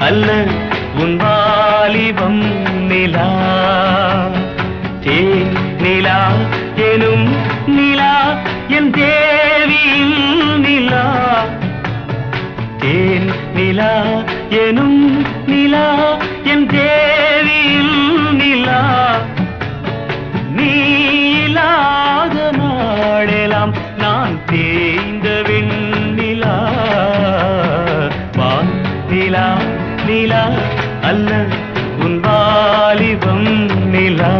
அல்ல உன் வாலிபம் நிலா தேன் நிலா எனும் நிலா என் தேவியின் நிலா தேன் நிலா எனும் நிலா என் தேவியின் நிலா நீ இல்லாத நாளெல்லாம் நான் தேய்ந்த வெண்ணிலா வான் நிலா நிலா அல்ல உன் வாலிபம் நிலா